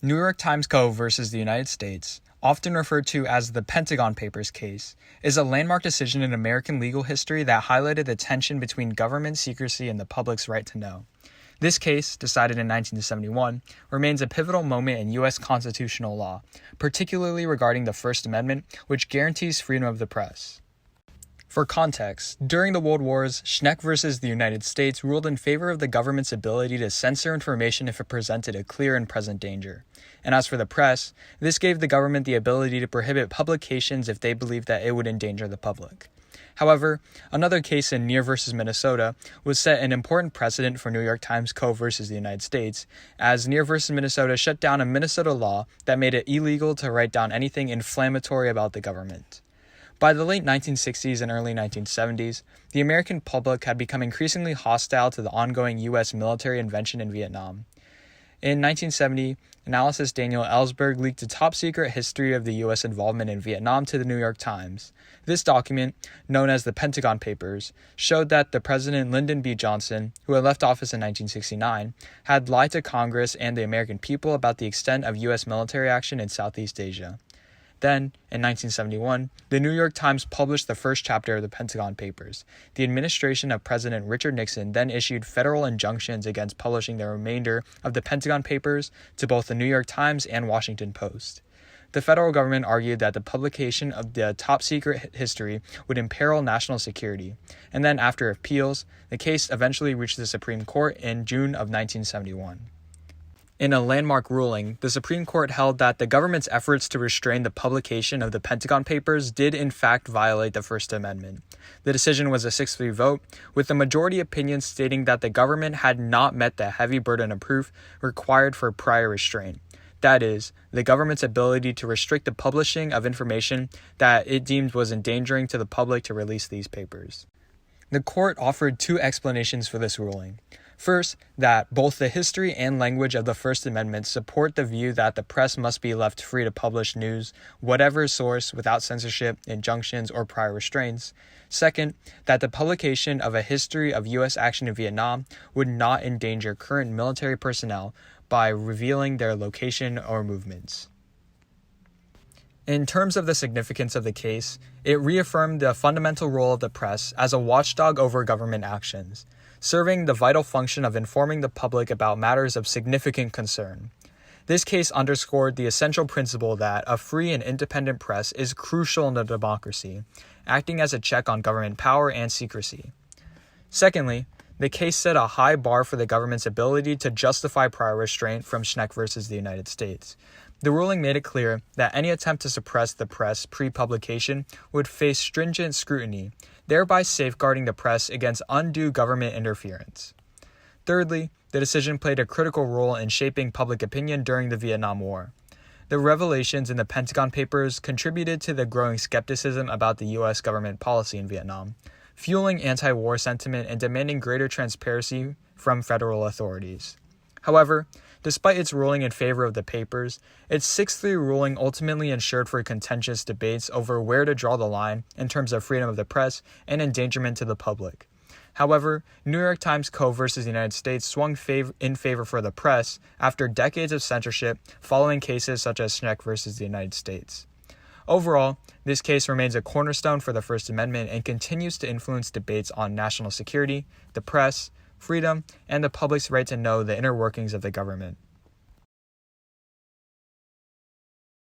New York Times Co. versus the United States, often referred to as the Pentagon Papers case, is a landmark decision in American legal history that highlighted the tension between government secrecy and the public's right to know. This case, decided in 1971, remains a pivotal moment in U.S. constitutional law, particularly regarding the First Amendment, which guarantees freedom of the press. For context, during the World Wars, Schneck versus the United States ruled in favor of the government's ability to censor information if it presented a clear and present danger. And as for the press, this gave the government the ability to prohibit publications if they believed that it would endanger the public. However, another case in Neer versus Minnesota was set an important precedent for New York Times Co. versus the United States, as Neer versus Minnesota shut down a Minnesota law that made it illegal to write down anything inflammatory about the government. By the late 1960s and early 1970s, the American public had become increasingly hostile to the ongoing U.S. military intervention in Vietnam. In 1970, analyst Daniel Ellsberg leaked a top-secret history of the U.S. involvement in Vietnam to the New York Times. This document, known as the Pentagon Papers, showed that the President Lyndon B. Johnson, who had left office in 1969, had lied to Congress and the American people about the extent of U.S. military action in Southeast Asia. Then, in 1971, the New York Times published the first chapter of the Pentagon Papers. The administration of President Richard Nixon then issued federal injunctions against publishing the remainder of the Pentagon Papers to both the New York Times and Washington Post. The federal government argued that the publication of the top-secret history would imperil national security, and then after appeals, the case eventually reached the Supreme Court in June of 1971. In a landmark ruling, the Supreme Court held that the government's efforts to restrain the publication of the Pentagon Papers did in fact violate the First Amendment. The decision was a 6-3 vote, with the majority opinion stating that the government had not met the heavy burden of proof required for prior restraint. That is, the government's ability to restrict the publishing of information that it deemed was endangering to the public to release these papers. The court offered two explanations for this ruling. First, that both the history and language of the First Amendment support the view that the press must be left free to publish news, whatever source, without censorship, injunctions, or prior restraints. Second, that the publication of a history of U.S. action in Vietnam would not endanger current military personnel by revealing their location or movements. In terms of the significance of the case, it reaffirmed the fundamental role of the press as a watchdog over government actions, serving the vital function of informing the public about matters of significant concern. This case underscored the essential principle that a free and independent press is crucial in a democracy, acting as a check on government power and secrecy. Secondly, the case set a high bar for the government's ability to justify prior restraint from Schneck versus the United States. The ruling made it clear that any attempt to suppress the press pre-publication would face stringent scrutiny, thereby safeguarding the press against undue government interference. Thirdly, the decision played a critical role in shaping public opinion during the Vietnam War. The revelations in the Pentagon Papers contributed to the growing skepticism about the U.S. government policy in Vietnam, fueling anti-war sentiment and demanding greater transparency from federal authorities. However, despite its ruling in favor of the papers, its 6-3 ruling ultimately ensured for contentious debates over where to draw the line in terms of freedom of the press and endangerment to the public. However, New York Times Co. versus the United States swung in favor for the press after decades of censorship following cases such as Schneck versus the United States. Overall, this case remains a cornerstone for the First Amendment and continues to influence debates on national security, the press, freedom, and the public's right to know the inner workings of the government.